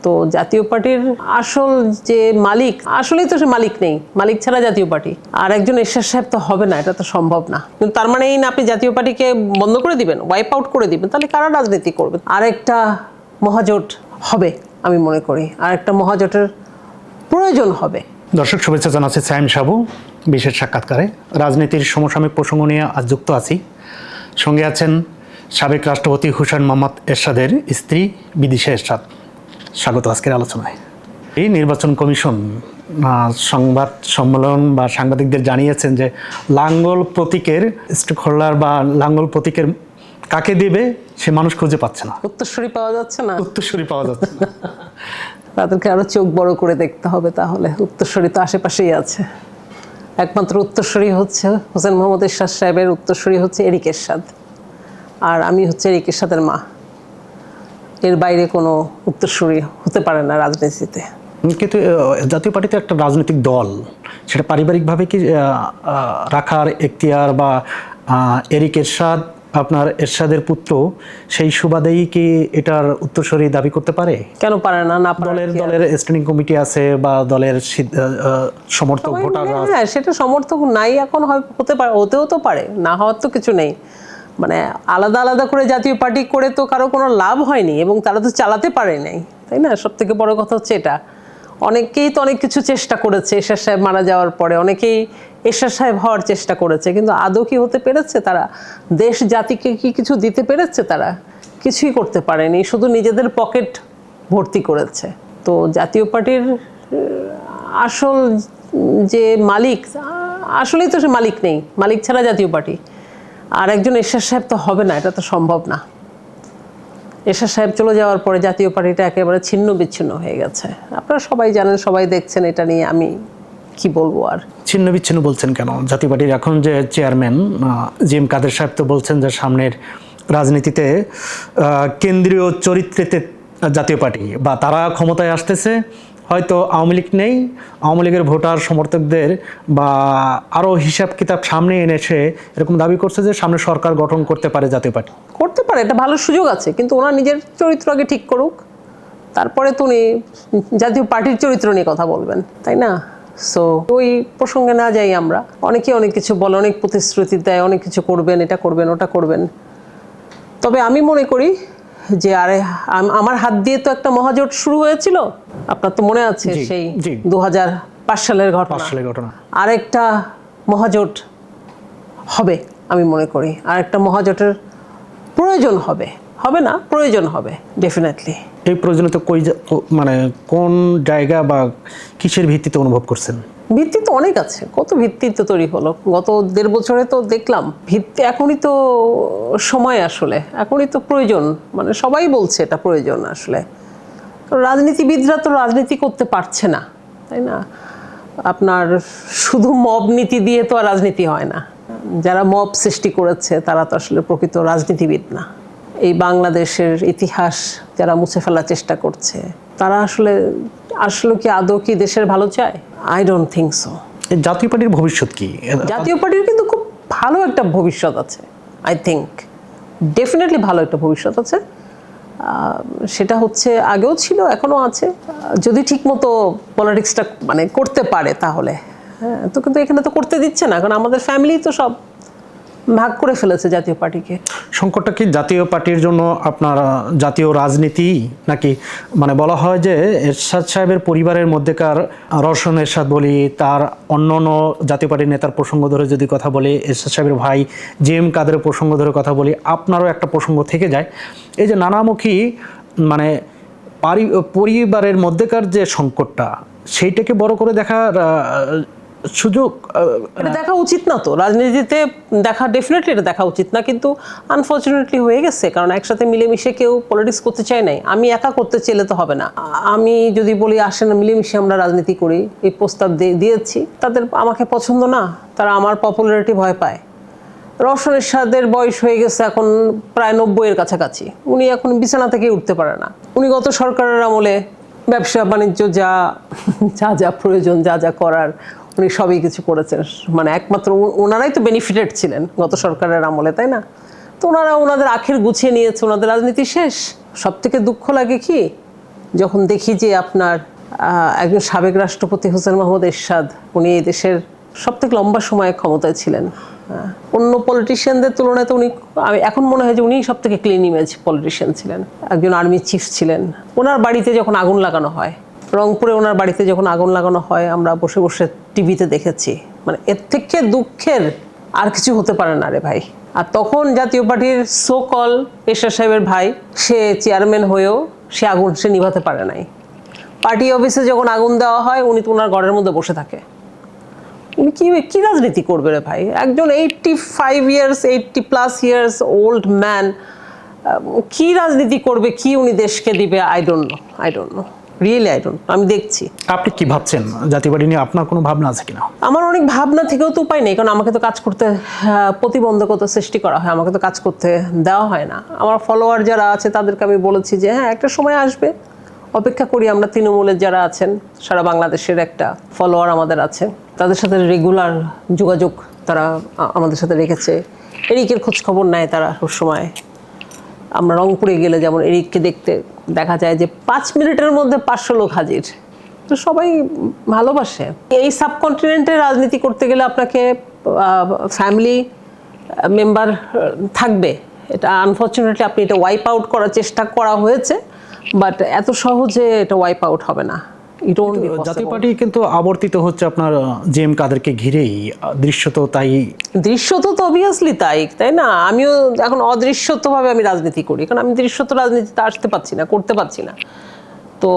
তো জাতীয় পার্টির আসল যে মালিক আসলেই তো সে মালিক নেই, মালিক ছাড়া জাতীয় পার্টি আর একজন এরশাদ সাহেব তো হবে না, এটা তো সম্ভব না। কিন্তু তার মানে এই না আপনি জাতীয় পার্টিকে বন্ধ করে দিবেন, ওয়াইপ আউট করে দিবেন, তাহলে কারা রাজনীতি করবে? আরেকটা মহাজোট হবে আমি মনে করি, আরেকটা মহাজোটের প্রয়োজন হবে। দর্শক শুভেচ্ছা জানাচ্ছি সাইম সাবু বিশেষ সাক্ষাৎকারে। রাজনীতির সমসাময়িক প্রসঙ্গ নিয়ে আজ যুক্ত আছি। সঙ্গে আছেন সাবেক রাষ্ট্রপতি হুসেইন মোহাম্মদ এরশাদের স্ত্রী বিদিশা এরশাদ। স্বাগত আজকের আলোচনায়। এই নির্বাচন কমিশন সংবাদ সম্মেলন বা সাংবাদিকদের জানিয়েছেন যে লাঙ্গল প্রতীকের স্টেক হোল্ডার বা লাঙ্গল প্রতীকের কাকে দেবে সে মানুষ খুঁজে পাচ্ছে না, উত্তরসূরি পাওয়া যাচ্ছে না, উত্তরসূরি পাওয়া যাচ্ছে না। তাদেরকে আরো চোখ বড় করে দেখতে হবে। তাহলে উত্তরসূরি তো আশেপাশেই আছে। একমাত্র উত্তরসূরি হচ্ছে হোসেন মোহাম্মদ এরশাদ সাহেবের উত্তরসূরি হচ্ছে এরিক এরশাদ, আর আমি হচ্ছে এরিক এরশাদের মা। এর বাইরে কোনো উত্তরসূরি হতে পারে না রাজনীতিতে। কিন্তু জাতীয় পার্টিতে একটা রাজনৈতিক দল, সেটা পারিবারিকভাবে কি রাখার এখতিয়ার বা এরিক এরশাদ আপনার এরশাদের পুত্র, সেই সুবাদেই কি এটার উত্তরসূরি দাবি করতে পারে? কেন পারে না? না দলের স্ট্যান্ডিং কমিটি আছে বা দলের সমর্থক ভোটাররা, হ্যাঁ সেটা সমর্থক নাই এখন, হতে পারে, হতেও তো পারে, না হওয়ার তো কিছু নেই। মানে আলাদা আলাদা করে জাতীয় পার্টি করে তো কারো কোনো লাভ হয়নি এবং তারা তো চালাতে পারে নাই, তাই না? সব থেকে বড় কথা হচ্ছে এটা। অনেকেই তো অনেক কিছু চেষ্টা করেছে এরশাদ সাহেব মারা যাওয়ার পরে, অনেকেই এরশাদ সাহেব হওয়ার চেষ্টা করেছে, কিন্তু আদৌ কি হতে পেরেছে তারা? দেশ জাতিকে কি কিছু দিতে পেরেছে তারা? কিছুই করতে পারেনি, শুধু নিজেদের পকেট ভর্তি করেছে। তো জাতীয় পার্টির আসল যে মালিক আসলেই তো সে মালিক নেই, মালিক ছাড়া জাতীয় পার্টি আর একজন এরশাদ সাহেব তো হবে না, এটা তো সম্ভব না। এরশাদ সাহেব চলে যাওয়ার পরে জাতীয় পার্টিটা একেবারে ছিন্ন বিচ্ছিন্ন হয়ে গেছে। আপনারা সবাই জানেন, সবাই দেখছেন, এটা নিয়ে আমি কি বলবো আর। ছিন্ন বিচ্ছিন্ন বলছেন কেন? জাতীয় পার্টির এখন যে চেয়ারম্যান জিএম কাদের সাহেব তো বলছেন যে সামনের রাজনীতিতে কেন্দ্রীয় চরিত্রেতে জাতীয় পার্টি বা তারা ক্ষমতায় আসতেছে, হয়তো আওয়ামী লীগ নেই, আওয়ামী লীগের ভোটার সমর্থকদের বা আরও হিসাব কিতাব সামনে এনেছে এরকম দাবি করছে যে সামনে সরকার গঠন করতে পারে জাতীয় পার্টি। করতে পারে, এটা ভালো সুযোগ আছে, কিন্তু ওনার নিজের চরিত্র আগে ঠিক করুক, তারপরে তো উনি জাতীয় পার্টির চরিত্র নিয়ে কথা বলবেন, তাই না? সো ওই প্রসঙ্গে না যাই আমরা। অনেকে অনেক কিছু বলে, অনেক প্রতিশ্রুতি দেয়, অনেক কিছু করবেন, এটা করবেন, ওটা করবেন। তবে আমি মনে করি যে আরে আমার হাত দিয়ে তো একটা মহাজোট শুরু হয়েছিল, আপনার তো মনে আছে সেই 2005 সালের ঘটনা। আরেকটা মহাজোট হবে আমি মনে করি, আরেকটা মহাজোটের প্রয়োজন হবে, হবে না, প্রয়োজন হবে ডেফিনেটলি। এই প্রয়োজনীয়তা মানে কোন জায়গা বা কিসের ভিত্তিতে অনুভব করছেন? ভিত্তি তো অনেক আছে, কত ভিত্তি তো তৈরি হলো গত 1.5 বছরে, তো দেখলাম ভিত্তি। এখনই তো সময়, আসলে এখনই তো প্রয়োজন, মানে সবাই বলছে এটা প্রয়োজন। আসলে রাজনীতিবিদরা তো রাজনীতি করতে পারছে না, তাই না? আপনার শুধু মব নীতি দিয়ে তো আর রাজনীতি হয় না। যারা মব সৃষ্টি করেছে তারা তো আসলে প্রকৃত রাজনীতিবিদ না। এই বাংলাদেশের ইতিহাস যারা মুছে ফেলার চেষ্টা করছে, তারা আসলে কি আদৌ কি দেশের ভালো চায়? I don't think so. জাতীয় পার্টির ভবিষ্যৎ কি? জাতীয় পার্টির কিন্তু খুব ভালো একটা ভবিষ্যৎ আছে, আই থিঙ্ক ডেফিনেটলি ভালো একটা ভবিষ্যৎ আছে। সেটা হচ্ছে আগেও ছিল, এখনো আছে, যদি ঠিক মতো পলিটিক্সটা মানে করতে পারে তাহলে। হ্যাঁ, তো কিন্তু এখানে তো করতে দিচ্ছে না, কারণ আমাদের ফ্যামিলি তো সব ভাগ করে ফেলেছে জাতীয় পার্টিকে। সংকটটা কি জাতীয় পার্টির জন্য আপনার জাতীয় রাজনীতি, নাকি মানে বলা হয় যে এরশাদ সাহেবের পরিবারের মধ্যেকার রওশন এরশাদ বলি, তার অন্যান্য জাতীয় পার্টির নেতার প্রসঙ্গ ধরে যদি কথা বলি, এরশাদ সাহেবের ভাই জিএম কাদের প্রসঙ্গ ধরে কথা বলি, আপনারও একটা প্রসঙ্গ থেকে যায়। এই যে নানামুখী মানে পরিবারের মধ্যেকার যে সংকটটা, সেইটাকে বড় করে দেখার সুযোগ এটা দেখা উচিত না তো রাজনীতিতে দেখা, ডেফিনেটলি এটা দেখা উচিত না, কিন্তু আনফর্চুনেটলি হয়ে গেছে। কারণ একসাথে মিলেমিশে কেউ পলিটিক্স করতে চায় নাই। আমি একা করতে চাইলে তো হবে না। আমি যদি বলি আসেন মিলেমিশে আমরা রাজনীতি করি, এই প্রস্তাব দিয়েছি, তাদের আমাকে পছন্দ না, তারা আমার পপুলারিটি ভয় পায়। রওশন এরশাদের বয়স হয়ে গেছে এখন প্রায় 90-এর কাছাকাছি, উনি এখন বিছানা থেকে উঠতে পারে না। উনি গত সরকারের আমলে ব্যবসা বাণিজ্য যা যা যা প্রয়োজন, যা যা করার, উনি সবই কিছু করেছেন। মানে একমাত্র ওনারাই তো বেনিফিটেড ছিলেন গত সরকারের আমলে, তাই না? তো ওনারা ওনাদের আখের গুছিয়ে নিয়েছে, ওনাদের রাজনীতি শেষ। সব থেকে দুঃখ লাগে কি যখন দেখি যে আপনার একজন সাবেক রাষ্ট্রপতি হোসেন মোহাম্মদ এরশাদ, উনি এই দেশের সবথেকে লম্বা সময় ক্ষমতায় ছিলেন, অন্য পলিটিশিয়ানদের তুলনায় তো উনি, আমি এখন মনে হয় যে উনিই সব থেকে ক্লিন ইমেজ পলিটিশিয়ান ছিলেন, একজন আর্মি চিফ ছিলেন। ওনার বাড়িতে যখন আগুন লাগানো হয়, রংপুরে ওনার বাড়িতে যখন আগুন লাগানো হয়, আমরা বসে বসে টিভিতে দেখেছি, মানে এর থেকে দুঃখের আর কিছু হতে পারে না রে ভাই। আর তখন জাতীয় পার্টির সো কল এরশাদ সাহেবের ভাই, সে চেয়ারম্যান হয়েও সে আগুন সে নিভাতে পারে নাই। পার্টি অফিসে যখন আগুন দেওয়া হয়, উনি তো ওনার ঘরের মধ্যে বসে থাকে। উনি কি রাজনীতি করবে রে ভাই? একজন 80+ ইয়ার্স ওল্ড ম্যান কি রাজনীতি করবে, কি উনি দেশকে দিবে? I don't know really I don't. আমি দেখছি। আপনি কি ভাবছেন জাতীয় পার্টি নিয়ে? আপনার কোনো ভাবনা আছে কিনা? আমার অনেক ভাবনা থেকেও তো উপায় নেই, কারণ আমাকে তো কাজ করতে প্রতিবন্ধকতা সৃষ্টি করা হয়, আমাকে তো কাজ করতে দেওয়া হয় না। আমার ফলোয়ার যারা আছে তাদেরকে আমি বলেছি যে হ্যাঁ, একটা সময় আসবে, অপেক্ষা করি। আমরা তৃণমূলের যারা আছেন, সারা বাংলাদেশের একটা ফলোয়ার আমাদের আছে, তাদের সাথে রেগুলার যোগাযোগ তারা আমাদের সাথে রেখেছে। এরিকের খোঁজ খবর নেয় তারা সবসময়। আমরা রংপুরে গেলে যেমন এরিককে দেখতে দেখা যায় যে 5 মিনিটের মধ্যে 500 লোক হাজির। তো সবাই ভালোবাসে। এই সাবকন্টিনেন্টে রাজনীতি করতে গেলে আপনাকে ফ্যামিলি মেম্বার থাকবে। এটা আনফর্চুনেটলি আপনি এটা ওয়াইপ আউট করার চেষ্টা করা হয়েছে, বাট এত সহজে এটা ওয়াইপ আউট হবে না। জাতীয় পার্টি কিন্তু আবর্তিত হচ্ছে আপনার জেএম কাদেরকে ঘিরেই, দৃশ্য তো তাই। দৃশ্য তো অবভিয়াসলি তাই না? আমিও এখন অদৃশ্যতভাবে আমি রাজনীতি করি, কারণ আমি দৃশ্যত রাজনীতিতে আসতে পারছি না, করতে পারছি না। তো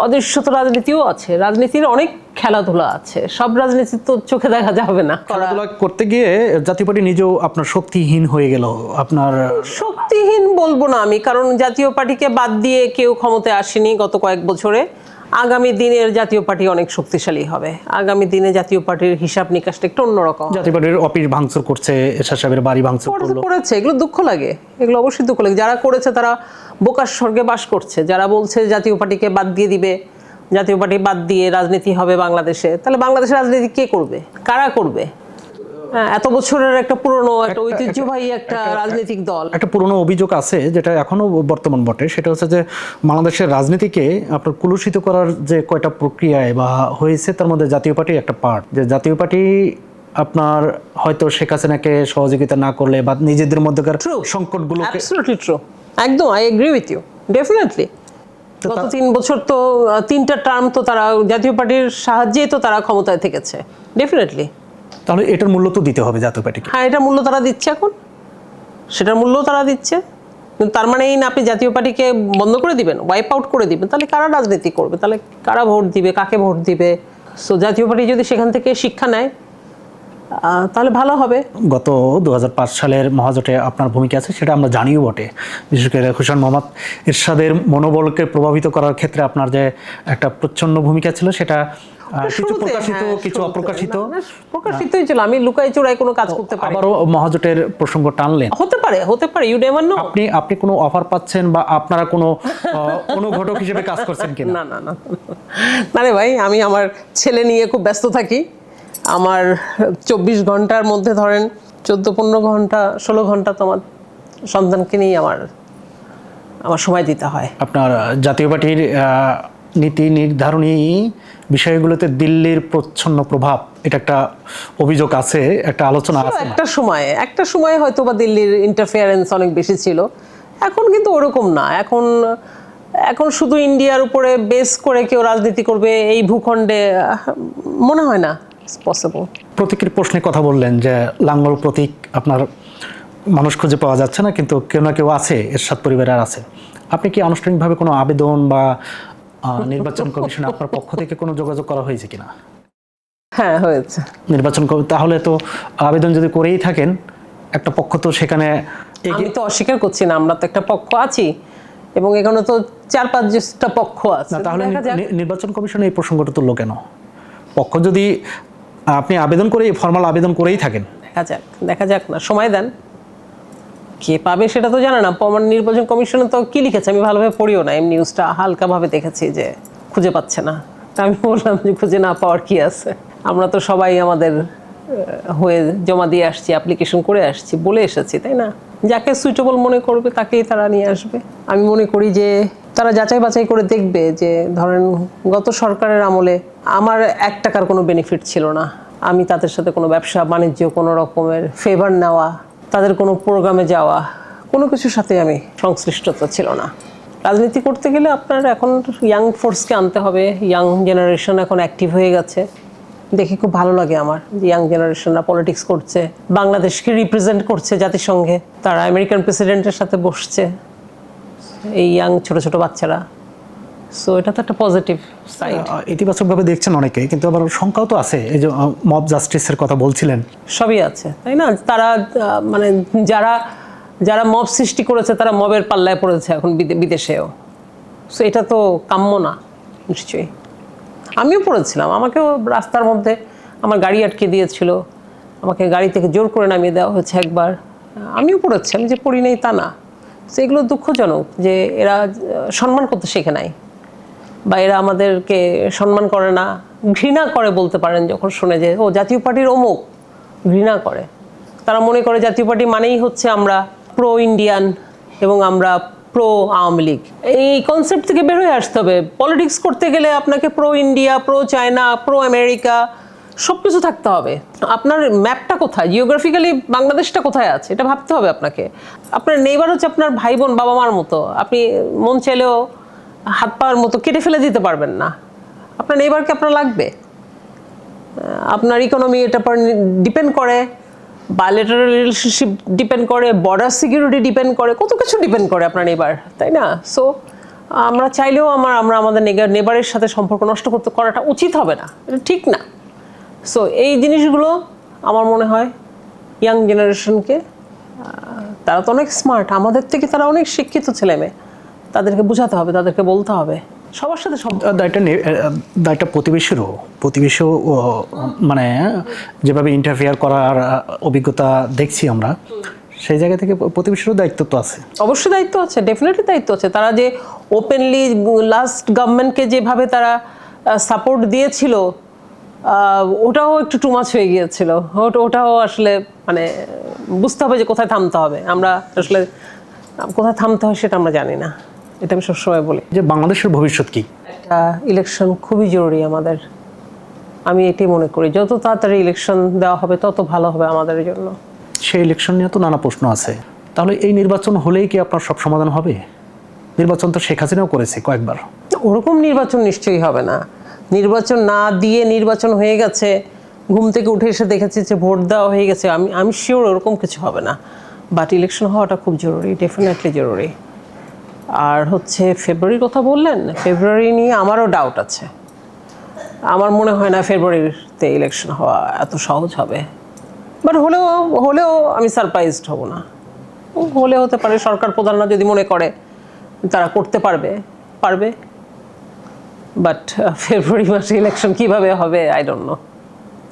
অদৃশ্যত রাজনীতিও আছে, রাজনীতির অনেক খেলাধুলা আছে, সব রাজনীতি তো চোখে দেখা যাবে না। খেলাধুলা করতে গিয়ে জাতীয় পার্টি নিজেও আপনার শক্তিহীন হয়ে গেল। আপনার শক্তিহীন বলবো না আমি, কারণ জাতীয় পার্টিকে বাদ দিয়ে কেউ ক্ষমতায় আসেনি গত কয়েক বছরে। আগামী দিনের জাতীয় পার্টি অনেক শক্তিশালী হবে। আগামী দিনে জাতীয় পার্টির হিসাব নিকাশটা একটু অন্যরকম। জাতীয় পার্টির অফিস ভাঙচুর করছে, এরশাদ সাহেবের বাড়ি ভাঙচুর করলো, করেছে, এগুলো দুঃখ লাগে, এগুলো অবশ্যই দুঃখ লাগে। যারা করেছে তারা বোকার স্বর্গে বাস করছে। যারা বলছে জাতীয় পার্টিকে বাদ দিয়ে দিবে, জাতীয় পার্টি বাদ দিয়ে রাজনীতি হবে বাংলাদেশে, তাহলে বাংলাদেশের রাজনীতি কে করবে? কারা করবে? এত বছরের একটা পুরনো, একটা ঐতিহ্যবাহী একটা রাজনৈতিক দল। একটা পুরনো অভিযোগ আছে যেটা এখনো বর্তমান বটে, সেটা হচ্ছে যে বাংলাদেশের রাজনীতিকে আপনার কুলুষিত করার যে কয়টা প্রক্রিয়ায় বা হয়েছে, তার মধ্যে জাতীয় পার্টি একটা পার্ট। যে জাতীয় পার্টি আপনার হয়তো শেখ হাসিনাকে সহযোগিতা না করলে বা নিজেদের মধ্যকার সংকটগুলো, অ্যাবসলিউটলি ট্রু, একদম I agree with you, definitely. গত 3 বছর তো 3টা টার্ম তো তারা জাতীয় পার্টির সাহায্যেই তো তারা ক্ষমতায় থেকেছে, ডেফিনেটলি। তাহলে এটার মূল্য তো দিতে হবে জাতীয় পার্টিকে। হ্যাঁ, এটার মূল্য তারা দিচ্ছে এখন, সেটার মূল্য তারা দিচ্ছে। কিন্তু তার মানে এই না আপনি জাতীয় পার্টিকে বন্ধ করে দিবেন, ওয়াইপ আউট করে দিবেন, তাহলে কারা রাজনীতি করবে? তাহলে কারা ভোট দিবে, কাকে ভোট দিবে? সো জাতীয় পার্টি যদি সেখান থেকে শিক্ষা নেয় তাহলে ভালো হবে। গত 2005 সালের মহাজোটে আপনার ভূমিকা আছে, সেটা আমরা জানিও বটে। বিশেষ করে হোসেন মোহাম্মদ এরশাদের মনোবলকে প্রভাবিত করার ক্ষেত্রে আপনার যে একটা প্রচ্ছন্ন ভূমিকা ছিল, সেটা কিছু প্রকাশিত, কিছু অপ্রকাশিত। প্রকাশিতই ছিল, আমি লুকাই চোরাই কোনো কাজ করতে পারি। আবারও মহাজোটের প্রসঙ্গ টানলেন। হতে পারে, ইউ নেভার নো। আপনি কোনো অফার পাচ্ছেন বা আপনারা কোনো অনুঘটক হিসেবে কাজ করছেন কিনা? না রে ভাই, আমি আমার ছেলে নিয়ে খুব ব্যস্ত থাকি। আমার 24 ঘন্টার মধ্যে ধরেন 14-15 ঘন্টা 16 ঘন্টা তো আমার সন্তানকে নিয়ে আমার সময় দিতে হয়। আপনার জাতীয় পার্টির নীতি নির্ধারণী বিষয়গুলোতে দিল্লির প্রচ্ছন্ন প্রভাব, এটা একটা অভিযোগ আছে, একটা আলোচনা আছে। একটা সময় হয়তো বা দিল্লির ইন্টারফেয়ারেন্স অনেক বেশি ছিল, এখন কিন্তু ওরকম না। এখন শুধু ইন্ডিয়ার উপরে বেস করে কেউ রাজনীতি করবে এই ভূখণ্ডে মনে হয় না পসিবল। প্রতীকের প্রশ্নে কথা বললেন যে লাঙ্গল প্রতীক আপনার মানুষ খুঁজে পাওয়া যাচ্ছে না, কিন্তু কেউ না কেউ আছে, এরশাদ পরিবারের আছে। আপনি কি আনুষ্ঠানিকভাবে কোনো আবেদন বা নির্বাচন কমিশনে আপনার পক্ষ থেকে কোনো যোগাযোগ করা হয়েছে কিনা? হ্যাঁ, হয়েছে। তাহলে তো আবেদন যদি করেই থাকেন, একটা পক্ষ তো সেখানে। আমি তো অস্বীকার করছি না, আমরা তো একটা পক্ষ আছি এবং এখানে তো 4-5টা পক্ষ আছে। তাহলে নির্বাচন কমিশনে এই প্রসঙ্গটা তুললো কেন? পক্ষ যদি আপনি ফর্মাল আবেদন করেই থাকেন, দেখা যাক না, সময় দেন। কে পাবে সেটা তো জানে না। নির্বাচন কমিশনে তো কি লিখেছে আমি ভালোভাবে পড়িও না, এমনি নিউজটা হালকাভাবে দেখেছি যে খুঁজে পাচ্ছে না। তা আমি বললাম যে খুঁজে না পাওয়ার কি আছে, আমরা তো সবাই আমাদের হয়ে জমা দিয়ে আসছি, অ্যাপ্লিকেশন করে আসছি, বলে এসেছি, তাই না? যাকে সুইটেবল মনে করবে তাকেই তারা নিয়ে আসবে। আমি মনে করি যে তারা যাচাই বাছাই করে দেখবে যে ধরেন গত সরকারের আমলে আমার 1 টাকার কোনো বেনিফিট ছিল না, আমি তাদের সাথে কোনো ব্যবসা বাণিজ্য, কোনো রকমের ফেভার নেওয়া, তাদের কোনো প্রোগ্রামে যাওয়া, কোনো কিছুর সাথে আমি সংশ্লিষ্টতা ছিল না। রাজনীতি করতে গেলে আপনার এখন ইয়াং ফোর্সকে আনতে হবে, ইয়াং জেনারেশন এখন অ্যাক্টিভ হয়ে গেছে, দেখে খুব ভালো লাগে আমার যে ইয়াং জেনারেশনরা পলিটিক্স করছে, বাংলাদেশকে রিপ্রেজেন্ট করছে জাতিসংঘে, তারা আমেরিকান প্রেসিডেন্টের সাথে বসছে, এই ইয়াং ছোট ছোট বাচ্চারা। সো এটা তো একটা পজিটিভ সাইড। ইতিবাচকভাবে দেখছেন অনেকে, কিন্তু আবার সংখ্যাও তো আছে। এই যে মব জাস্টিসের কথা বলছিলেন, সবই আছে, তাই না? তারা মানে যারা যারা মব সৃষ্টি করেছে তারা মবের পাল্লায় পড়েছে এখন বিদেশেও। সো এটা তো কাম্য না নিশ্চয়ই। আমিও পড়েছিলাম, আমাকেও রাস্তার মধ্যে আমার গাড়ি আটকে দিয়েছিল, আমাকে গাড়ি থেকে জোর করে নামিয়ে দেওয়া হয়েছে একবার, আমিও পড়েছি, আমি যে পড়ি নাই তা না। সো এগুলো দুঃখজনক যে এরা সম্মান করতে শেখে নাই, বা এরা আমাদেরকে সম্মান করে না, ঘৃণা করে বলতে পারেন। যখন শুনে যে ও জাতীয় পার্টির অমুক, ঘৃণা করে। তারা মনে করে জাতীয় পার্টি মানেই হচ্ছে আমরা প্রো ইন্ডিয়ান এবং আমরা প্রো আওয়ামী লীগ। এই কনসেপ্ট থেকে বের হয়ে আসতে হবে। পলিটিক্স করতে গেলে আপনাকে pro India, pro China, pro America সব কিছু থাকতে হবে। আপনার ম্যাপটা কোথায়, জিওগ্রাফিক্যালি বাংলাদেশটা কোথায় আছে এটা ভাবতে হবে আপনাকে। আপনার নেইবার হচ্ছে আপনার ভাই বোন, বাবা মার মতো। আপনি মন চাইলেও হাত পাওয়ার মতো কেটে ফেলে দিতে পারবেন না। আপনার নেইবারকে আপনার লাগবে। আপনার ইকোনমি এটার পর ডিপেন্ড করে, বায়োলেটারাল রিলেশনশিপ ডিপেন্ড করে, বর্ডার সিকিউরিটি ডিপেন্ড করে, কত কিছু ডিপেন্ড করে আপনার নেইবার, তাই না? সো আমরা চাইলেও আমরা আমাদের নেবারের সাথে সম্পর্ক নষ্ট করাটা উচিত হবে না, এটা ঠিক না। সো এই জিনিসগুলো আমার মনে হয় ইয়াং জেনারেশনকে, তারা তো অনেক স্মার্ট, আমাদের থেকে তারা অনেক শিক্ষিত ছেলেমেয়ে, তাদেরকে বোঝাতে হবে, তাদেরকে বলতে হবে। সবার সাথে দায়টা প্রতিবেশীও মানে যেভাবে ইন্টারফেয়ার করার অভিজ্ঞতা দেখছি আমরা, সেই জায়গা থেকে প্রতিবেশীরও দায়িত্ব তো আছে। অবশ্যই দায়িত্ব আছে, ডেফিনেটলি দায়িত্ব আছে। তারা যে ওপেনলি লাস্ট গভর্নমেন্টকে যেভাবে তারা সাপোর্ট দিয়েছিল, ওটাও একটু টু মাচ হয়ে গিয়েছিল। ওটাও আসলে মানে বুঝতে হবে যে কোথায় থামতে হবে। আমরা আসলে কোথায় থামতে হয় সেটা আমরা জানি না, এটা আমি সবসময় বলি। যে বাংলাদেশের ভবিষ্যৎ কি? একটা ইলেকশন খুবই জরুরি আমাদের, আমি এটাই মনে করি। যত তাড়াতাড়ি ইলেকশন দেওয়া হবে তত ভালো হবে আমাদের জন্য। সেই ইলেকশন নিয়ে তো নানা প্রশ্ন আছে। তাহলে এই নির্বাচন হলেই কি আপনার সব সমাধান হবে? নির্বাচন তো শেখ হাসিনাও করেছে কয়েকবার। ওরকম নির্বাচন নিশ্চয়ই হবে না। নির্বাচন না দিয়ে নির্বাচন হয়ে গেছে, ঘুম থেকে উঠে এসে দেখেছি যে ভোট দেওয়া হয়ে গেছে, আমি শিওর ওরকম কিছু হবে না। বাট ইলেকশন হওয়াটা খুব জরুরি, ডেফিনেটলি জরুরি। আর হচ্ছে ফেব্রুয়ারির কথা বললেন, ফেব্রুয়ারি নিয়ে আমারও ডাউট আছে। আমার মনে হয় না ফেব্রুয়ারিতে ইলেকশন হওয়া এত সহজ হবে। বাট হলেও আমি সারপ্রাইজড হব না। হলে হতে পারে, সরকার প্রধানরা যদি মনে করে তারা করতে পারবে। বাট ফেব্রুয়ারি মাসে ইলেকশন কিভাবে হবে, I don't know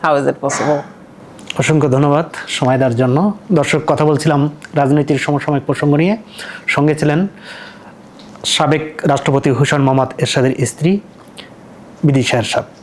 how is it possible. অসংখ্য ধন্যবাদ সময় দেওয়ার জন্য। দর্শক, কথা বলছিলাম রাজনীতির সমসাময়িক প্রসঙ্গ নিয়ে। সঙ্গে ছিলেন সাবেক রাষ্ট্রপতি হুসেইন মোহাম্মদ এরশাদের স্ত্রী বিদিশা এরশাদ।